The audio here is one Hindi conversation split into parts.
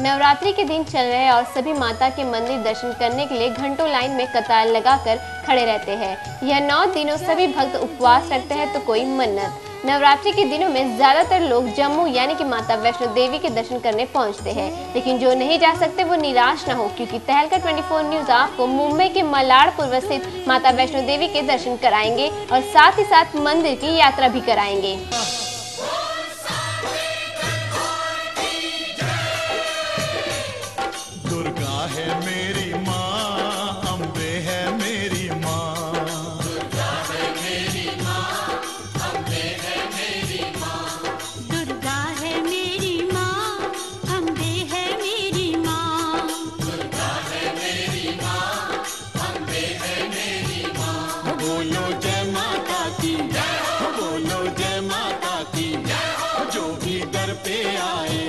नवरात्रि के दिन चल रहे हैं और सभी माता के मंदिर दर्शन करने के लिए घंटों लाइन में कतार लगाकर खड़े रहते हैं। यह 9 दिनों सभी भक्त उपवास रखते हैं तो कोई मन्नत। नवरात्रि के दिनों में ज्यादातर लोग जम्मू यानी कि माता वैष्णो देवी के दर्शन करने पहुंचते हैं, लेकिन जो नहीं जा सकते वो निराश न हो, क्योंकि तहलका 24 न्यूज आपको मुंबई के मलारपुर स्थित माता वैष्णो देवी के दर्शन कराएंगे और साथ ही साथ मंदिर की यात्रा भी कराएंगे। दुर्गा है मेरी माँ, अम्बे है मेरी माँ। दुर्गा है मेरी माँ, अम्बे है मेरी माँ। दुर्गा है मेरी माँ, अम्बे है मेरी माँ। दुर्गा है मेरी माँ, अम्बे है मेरी माँ। बोलो जय माता की, बोलो जय माता की, जो भी दर पे आए।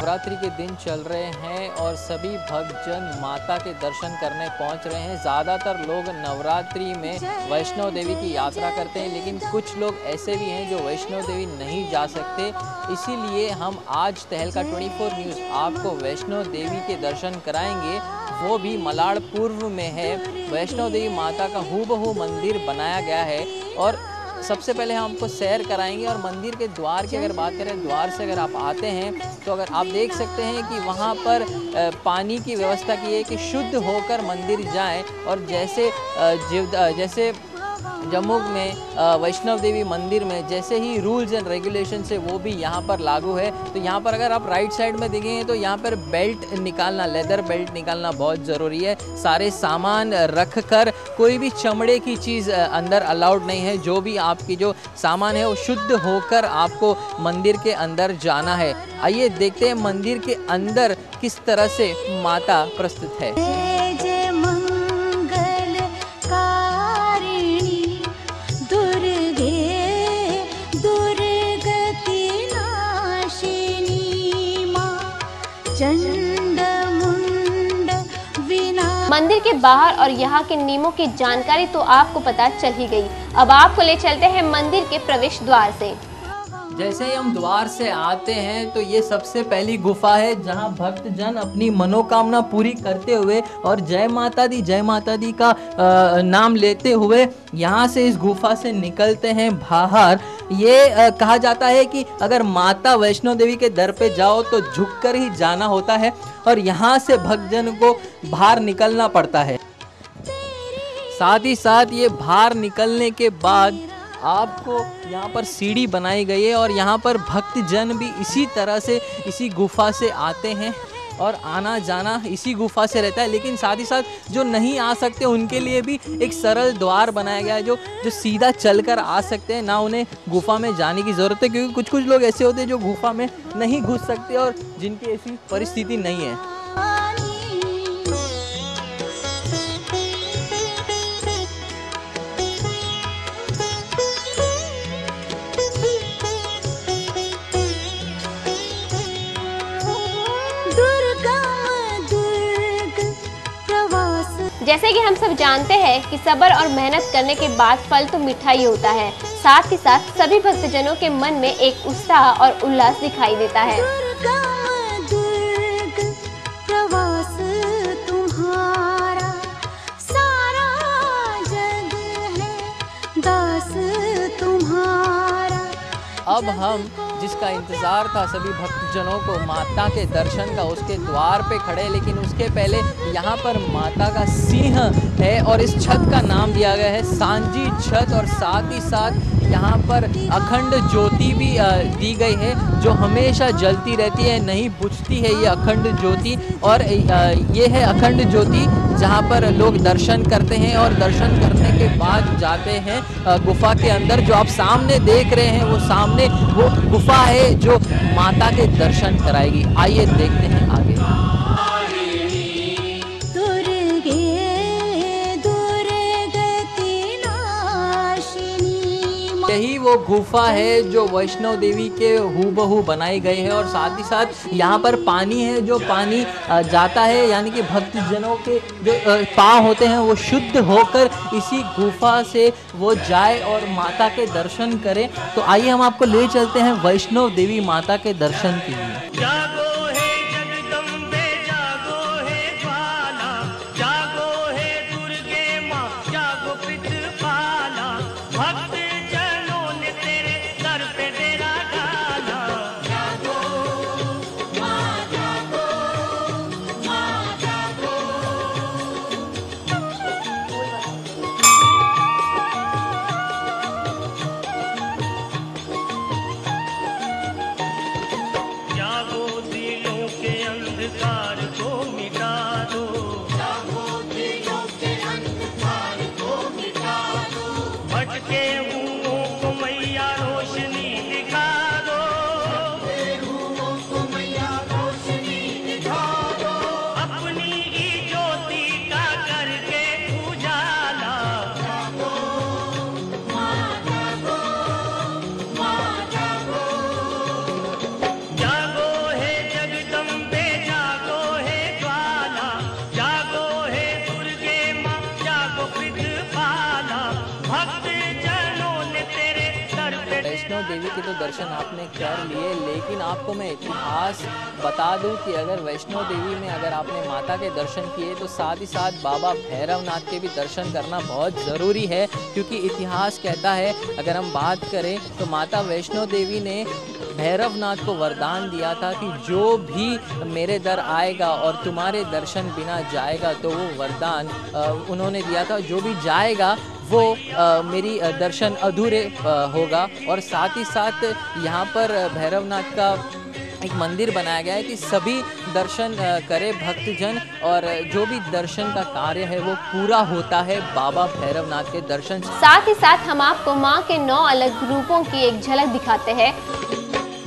नवरात्रि के दिन चल रहे हैं और सभी भक्तजन माता के दर्शन करने पहुंच रहे हैं। ज़्यादातर लोग नवरात्रि में वैष्णो देवी की यात्रा करते हैं, लेकिन कुछ लोग ऐसे भी हैं जो वैष्णो देवी नहीं जा सकते। इसीलिए हम आज तहलका 24 न्यूज़ आपको वैष्णो देवी के दर्शन कराएंगे, वो भी मलारपुर में है। वैष्णो देवी माता का हूबहू मंदिर बनाया गया है और सबसे पहले हम आपको सैर कराएंगे। और मंदिर के द्वार की अगर बात करें, द्वार से अगर आप आते हैं तो अगर आप देख सकते हैं कि वहाँ पर पानी की व्यवस्था की है कि शुद्ध होकर मंदिर जाएं। और जैसे जम्मू में वैष्णव देवी मंदिर में जैसे ही रूल्स एंड रेगुलेशन है वो भी यहाँ पर लागू है। तो यहाँ पर अगर आप राइट साइड में देखेंगे तो यहाँ पर बेल्ट निकालना, लेदर बेल्ट निकालना बहुत ज़रूरी है। सारे सामान रख कर कोई भी चमड़े की चीज़ अंदर अलाउड नहीं है। जो भी आपकी जो सामान है वो शुद्ध होकर आपको मंदिर के अंदर जाना है। आइए देखते हैं मंदिर के अंदर किस तरह से माता प्रस्तुत है। मंदिर के बाहर और यहाँ के नियमों की जानकारी तो आपको पता चल ही गई। अब आपको ले चलते हैं मंदिर के प्रवेश द्वार से। जैसे ही हम द्वार से आते हैं तो ये सबसे पहली गुफा है जहां भक्तजन अपनी मनोकामना पूरी करते हुए और जय माता दी का नाम लेते हुए यहां से इस गुफा से निकलते हैं बाहर। ये कहा जाता है कि अगर माता वैष्णो देवी के दर पे जाओ तो झुककर ही जाना होता है और यहां से भक्तजन को बाहर निकलना पड़ता है। साथ ही साथ ये बाहर निकलने के बाद आपको यहाँ पर सीढ़ी बनाई गई है और यहाँ पर भक्तजन भी इसी तरह से इसी गुफा से आते हैं और आना जाना इसी गुफा से रहता है। लेकिन साथ ही साथ जो नहीं आ सकते उनके लिए भी एक सरल द्वार बनाया गया है जो सीधा चलकर आ सकते हैं, ना उन्हें गुफा में जाने की ज़रूरत है, क्योंकि कुछ लोग ऐसे होते हैं जो गुफा में नहीं घुस सकते और जिनकी ऐसी परिस्थिति नहीं है। जैसे कि हम सब जानते हैं कि सब्र और मेहनत करने के बाद फल तो मीठा ही होता है। साथ ही साथ सभी भक्तजनों के मन में एक उत्साह और उल्लास दिखाई देता है। प्रवास तुम्हारा सारा जग है, दास तुम्हारा। अब हम जिसका इंतज़ार था सभी भक्तजनों को माता के दर्शन का, उसके द्वार पे खड़े, लेकिन उसके पहले यहाँ पर माता का सिंह है और इस छत का नाम दिया गया है सांझी छत। और साथ ही साथ यहाँ पर अखंड ज्योति भी दी गई है जो हमेशा जलती रहती है, नहीं बुझती है ये अखंड ज्योति। और ये है अखंड ज्योति जहाँ पर लोग दर्शन करते हैं और दर्शन करने के बाद जाते हैं गुफा के अंदर। जो आप सामने देख रहे हैं वो सामने वो गुफा है जो माता के दर्शन कराएगी। आइए देखते हैं आगे। यही वो गुफा है जो वैष्णो देवी के हूबहू बनाई गई है और साथ ही साथ यहाँ पर पानी है जो पानी जाता है, यानी कि भक्तजनों के जो पाँव होते हैं वो शुद्ध होकर इसी गुफा से वो जाए और माता के दर्शन करें। तो आइए हम आपको ले चलते हैं वैष्णो देवी माता के दर्शन के लिए। भक्त जनों ने तेरे दर पे। वैष्णो देवी के तो दर्शन आपने कर लिए, लेकिन आपको मैं इतिहास बता दूं कि अगर वैष्णो देवी में अगर आपने माता के दर्शन किए तो साथ ही साथ बाबा भैरवनाथ के भी दर्शन करना बहुत ज़रूरी है, क्योंकि इतिहास कहता है, अगर हम बात करें तो माता वैष्णो देवी ने भैरवनाथ को वरदान दिया था कि जो भी मेरे दर आएगा और तुम्हारे दर्शन बिना जाएगा, तो वो वरदान उन्होंने दिया था, जो भी जाएगा वो मेरी दर्शन अधूरे होगा। और साथ ही साथ यहाँ पर भैरवनाथ का एक मंदिर बनाया गया है कि सभी दर्शन करे भक्तजन, और जो भी दर्शन का कार्य है वो पूरा होता है बाबा भैरवनाथ के दर्शन। साथ ही साथ हम आपको माँ के 9 अलग रूपों की एक झलक दिखाते हैं।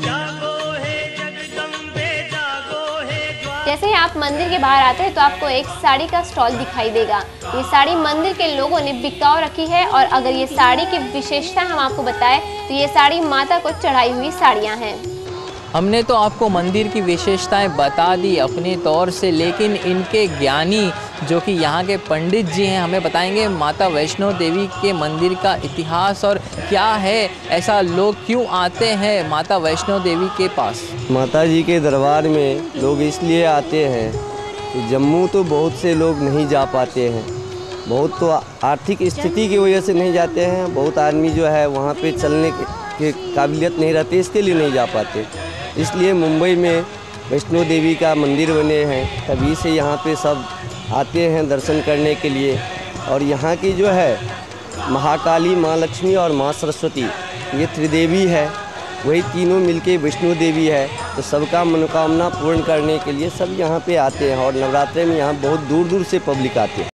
जागो है जगदम्बे जागो है द्वार। जैसे ही आप मंदिर के बाहर आते हैं तो आपको एक साड़ी का स्टॉल दिखाई देगा। ये साड़ी मंदिर के लोगों ने बिकाऊ रखी है, और अगर ये साड़ी की विशेषता हम आपको बताएं तो ये साड़ी माता को चढ़ाई हुई साड़ियाँ हैं। हमने तो आपको मंदिर की विशेषताएं बता दी अपने तौर से, लेकिन इनके ज्ञानी जो कि यहाँ के पंडित जी हैं हमें बताएंगे माता वैष्णो देवी के मंदिर का इतिहास और क्या है, ऐसा लोग क्यों आते हैं माता वैष्णो देवी के पास। माता जी के दरबार में लोग इसलिए आते हैं कि जम्मू तो बहुत से लोग नहीं जा पाते हैं, बहुत तो आर्थिक स्थिति की वजह से नहीं जाते हैं, बहुत आदमी जो है वहाँ पे चलने के काबिलियत नहीं रहती, इसके लिए नहीं जा पाते। इसलिए मुंबई में वैष्णो देवी का मंदिर बने हैं, तभी से यहाँ पे सब आते हैं दर्शन करने के लिए। और यहाँ की जो है महाकाली, माँ लक्ष्मी और माँ सरस्वती, ये त्रिदेवी है, वही तीनों मिलके वैष्णो देवी है। तो सबका मनोकामना पूर्ण करने के लिए सब यहाँ पे आते हैं, और नवरात्रे में यहाँ बहुत दूर दूर से पब्लिक आते हैं।